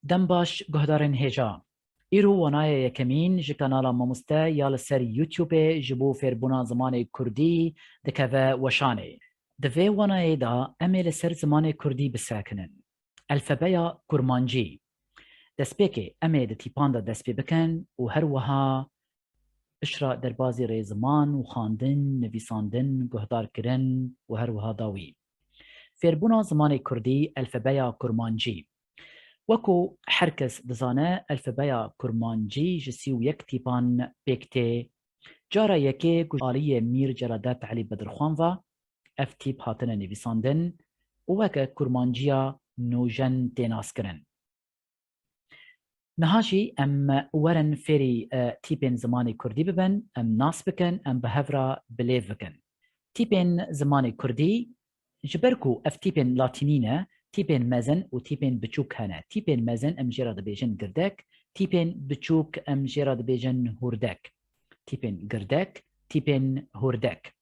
دم باش گهدارن هجا ایرو ونای یکمین جی کانالا ماموسته یا لسر یوتیوب جبو فیربونا زمان کردی دکوه وشانه دوی ونای دا امی لسر زمان کردی بساکنن الفبایا کرمانجی دسپیک امی ده تیپان دا دسپی بکن و هر وها اشرا در بازی ریزمان و خاندن نویساندن گهدار کرن و هر وها داوی فیربونا زمان کردی الفبایا کرمانجی وكو حركس دزانه الفبايا كرمانجي جسيو يك تيبان بيكتي جارا يكي آلية مير جرادات علي بدرخوانفا اف تيب هاتنا نویساندن وكا كرمانجيا نوجن تيناس كرن نهاجي ام ورن فيري تيبين زماني كردي ببن ام ناس بكن ام بهفرا بليف بكن تيبين زماني كردي جبركو اف تيبين لاتينينه تيبين مزن و تيبين بچوك هنا تيبين مزن ام جيرا دبيجن گردك تيبين بچوك ام جيرا دبيجن هوردك تيبين گردك تيبين هوردك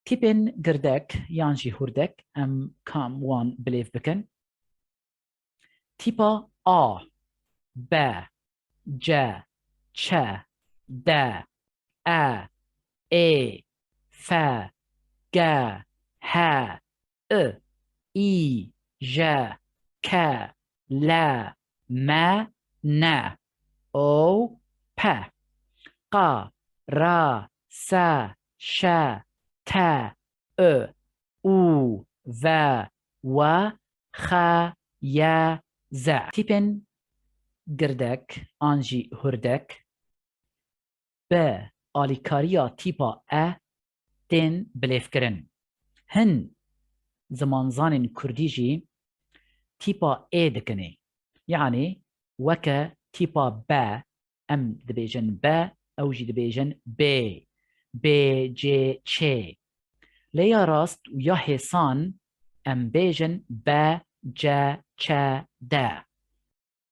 تيبين گردك يانجي هوردك ام كام وان بليف بكن تيبا آ با جا چا دا ا اي فا گا ها ای جا کا لا ما نا او پا قا را سا شا تا او و و خا یا زا تیپن گردک آنجی هردک ب آلیکاریا تیپا تین بلیف کرن هن زمانزان كردي جي تيبا اي دكني يعني وكا تيبا با ام دبيجن با او جي دبيجن بي بي جي تشي ليا راست ويا حسان ام بيجن با جا چا دا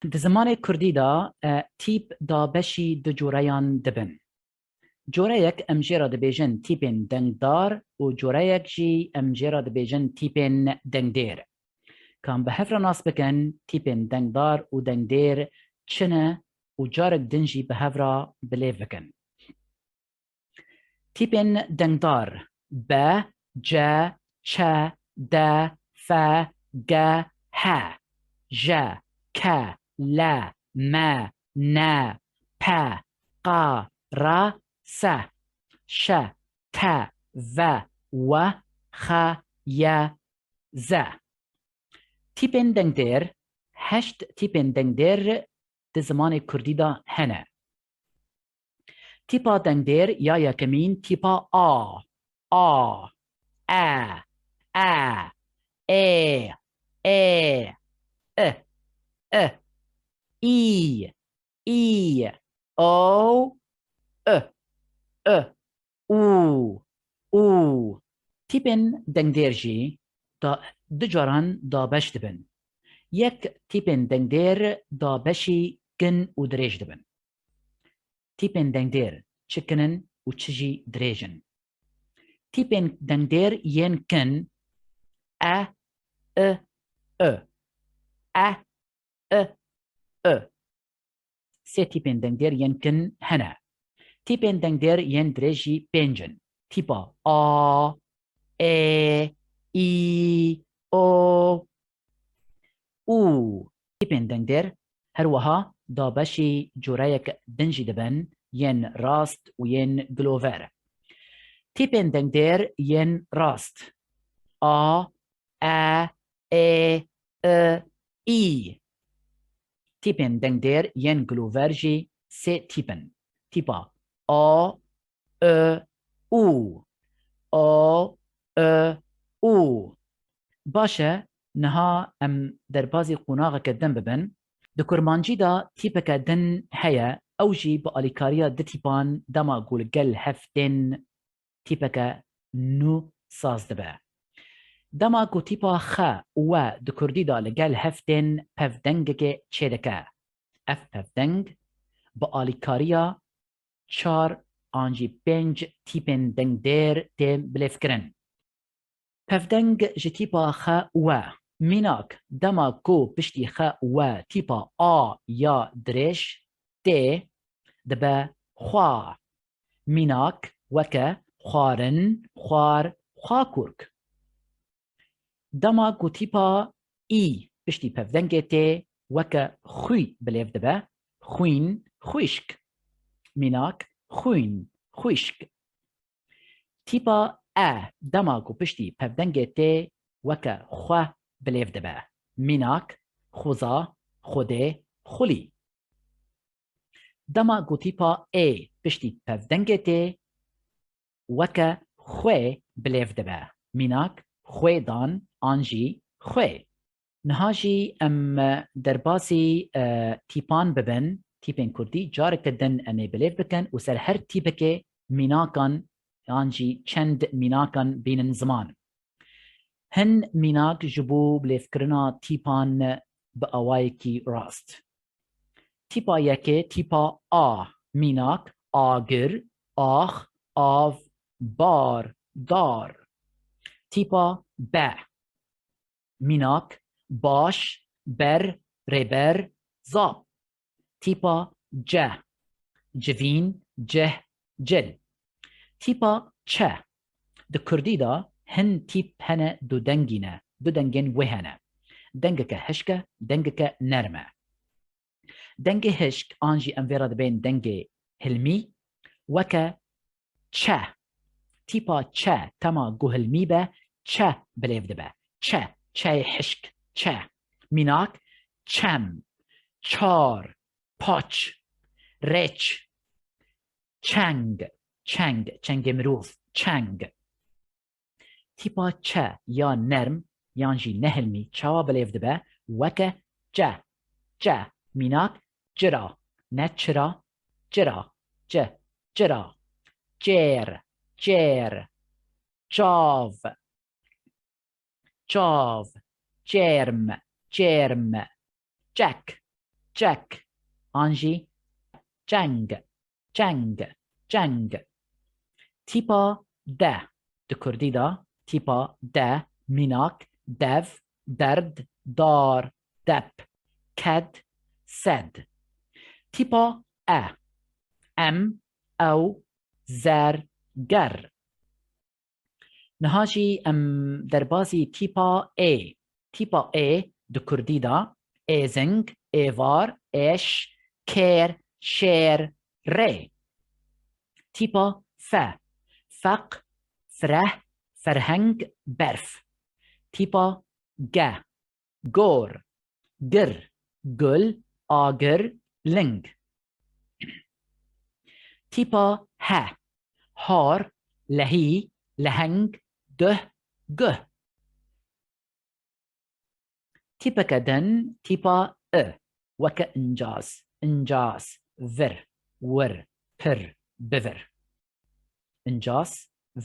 د زمان كردي دا تيب دا بشي دو جوريان دبن جوريك ام جيرا دبيجن تيبين دنگدار و جوريك جي ام جيرا دبيجن تيبين دنگدير كان بهفر ناس بكن تيبين دنگدار و دنگدير چنه و جارك دنجي بهفر بليف بكن تيبين دنگدار با جا چا دا فا گا ها جا کا لا ما نا پا قا را سا شا تا و و خا یا زا تیپین دنگدر هشت تیپین دنگدر د زمان کردی دا هنه تیپا دنگدر یا یکمین تیپا آ ا ا ای ای او او تیپن دنگدر جی دا دجاران دا بش دبن یک تیپن دنگدر دا بشی گن و دریج دبن تیپن دنگدر چکنن و چجی دریجن تیپن دنگدر ین کن ا سه تیپن دنگدر ین کن هنه تیپن دنگدر ین دریجی پنجن تیپا آ ای او تیپن دنگدر هر وها دا بشی جورایک دنجی دبن ین راست و ین گلوور تیپن دنگدر ین راست آ ای تیپن دنگدر ین گلوور جی سه تیپن تیپا آ او باشه نها ام در بازی قناغه کدن ببن د کرمانجی دا تیپک دن هيا او جی با الیکاریا د تیپان دما گول گل هفتن تیپک نو ساز دبه دما گو تیپا خ و د کردی دا لگل هفتن پفدنگ چیدکه اف پفدنگ با الیکاریا چار آنجی پنج تیپن دنگ دیر تیم بلیف کرن پفدنگ جی تیپا خ و میناک دما کو پشتی خ و تیپا آ یا درش تی دبا خوا میناک وکه خوارن خوار خواکورک دما کو تیپا ای پشتی پفدنگه تی وکه خوی بلیف دبا خوین خویشک میناک خوین خویشک تیپا دما کو پشتی پفدنگه تی وکه خوا بلیف دبا میناک خوزا خوده خولی دما کو تیپا پشتی پفدنگه تی وکه خوی بلیف دبا میناک خوی دان آنجی خوی نهاجی ام درباسی تیپان ببن تیپین کردی جارک دن امی بلیف بکن و سر هر تیپکه میناکان آنجی چند میناکان بین زمان هن میناک جبو بلیف کرنا تیپان با اوایکی راست تیپا یکه تیپا میناک آگر آخ آو بار دار تیپا میناک باش بر ربر زاب تیپا جوین جه جل تیپا د کردی دا هن تیپ هنه دو دنگینه دو دنگین وهنه دنگك هشكه دنگك نرمه دنگ هشك آنجي انفيرا بين دنگ هلمي وكا تيبا تما جو هلمي با بليف دبا چای حشک میناک چم چار پاچ رچ چنگ مروف چنگ تیپا یا نرم یانجی نهلمی چاوا بلیف دبا وکه میناک جرا نچرا جرا جرا جیر چاو جرم جک آنجی جنگ تیپا د کردی دا تیپا میناک دو درد دار دپ کد سد تیپا ام او زر گر نهاجی دربازی تیپا تیپا د کردی دا ایزنگ ایوار اش کر شیر ری تیپا فق فره فرهنگ برف تیپا گور گر گل آگر لنگ تیپا هار لهی لهنگ ده گه تیپا کدن تیپا وکا انجاز ور پر بور انجاز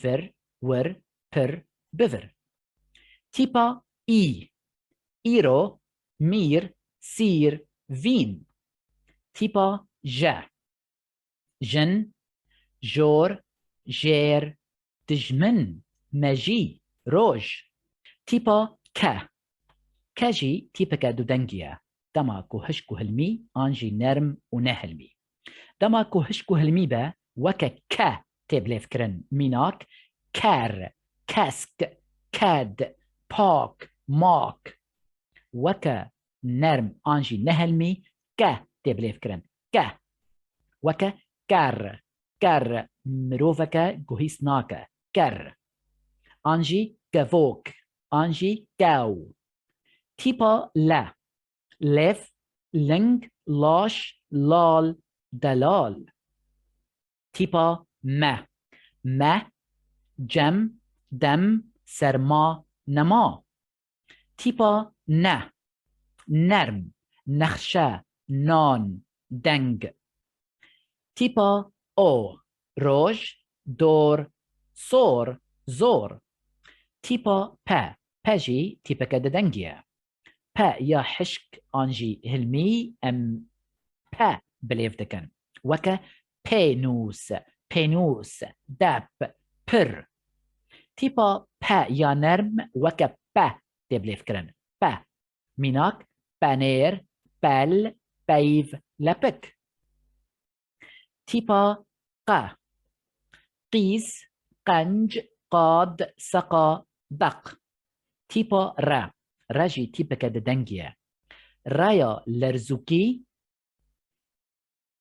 ور پر بور تیپا ایرو میر سیر وین تیپا جن جور جیر دجمن مجی روج تیپا کجی تیپا دو دنگیه دما کو هشکو هلمی آنجی نرم و نهلمی دما کو هشکو هلمی با وکا تبلیف کرن میناک کسک کد پاک ماک وکا نرم آنجی نهلمی تبلیف کرن وکا کر مروفکا گوهیس ناکا کر آنجی گوک آنجی گاو تیپا لف لنگ لاش لال دلال تیپا جم دم سرما نما تیپا نرم نخشه نان دنگ تیپا روژ دور سور زور تیپا پجی تیپا کده دنگیه یا حشک آنجی هلمی بلیف دکن وکا پینوس دب پر تیپا یا نرم وکا تبلیف کرن ب میناک بنیر بل بیو لپک تیپا ق قیس قنج قاد سقا بق تیپا ر رجي تیپک دنگیه رایا لرزوکی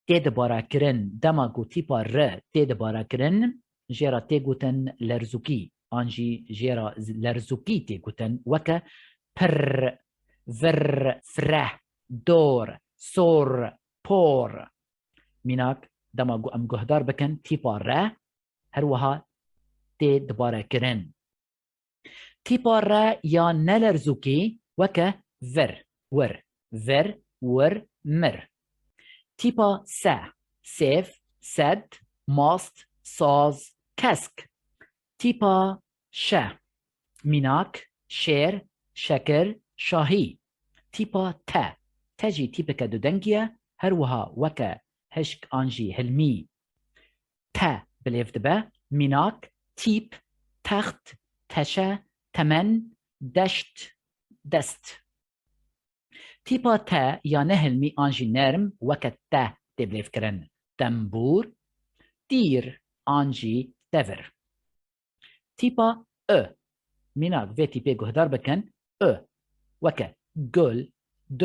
تید بارا کرن دما گو تیپا ر تید بارا کرن جيرا تيغوتن لرزوكي انجي جيرا لرزوكي تيغوتن وكا پر فر فره دور سور بور ميناك دما ام جهدار بكن تيبا را هروها تي دبارا كرن تيبا را يا نلرزوكي وكا فر ور فر ور مر تيبا سا سيف سد ماست ساز كسك تيبا شا ميناك شير شكر شاهي تيبا تا تجي تيبكا دودنجيا هروها وكا هشك انجي هلمي تا بليف دبا ميناك تيب تخت تشا تمن دشت دست تيبا تا يا نهلمي انجي نرم وكا تا تبليف كرن تنبور تير انجي تفر تيبا ميناك في تيبي جهدار بكن وكا جل د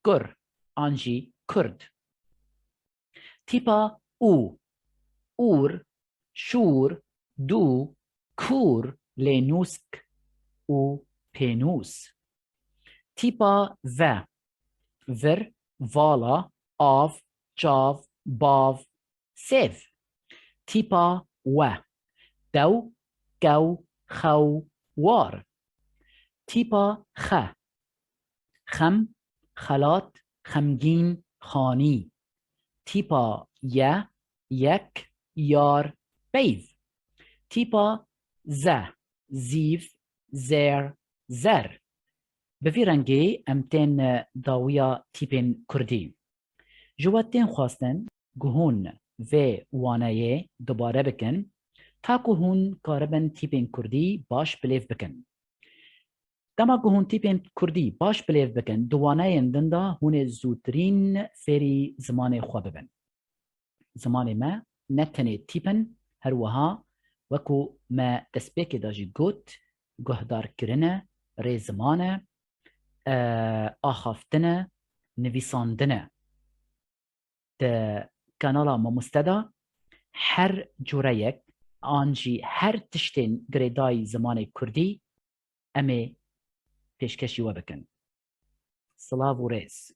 كر انجي كرد تيبا اور شور دو كور لينوسك او بينوس تيبا فر فالا آف جاف باف سيف تيبا دو جو خو وار تيبا خم خلات خمگين خاني تيبا يك يار بيف تيبا زيف زير زر بفيرنجي امتين داوية تيبين كردي جواتين خواستن گهون في وانايه دوباره بكن تاكو هون كاربن تيبين كردي باش بليف بكن دما گهون تيبين كردي باش بليف بكن دوانايه دندا هون زوترين فيري زمان خوا ببن زمان ما نتني تيبن هروها وكو ما تسبيكي داجي قوت گهدار كرنا ري زمانه آخافتنه نویساندنه ده کانالا ما مستدا هر جوريك آنجي هر تشتين گريداي زمان كردي امي پیشکشی و بکن سلاو و ریز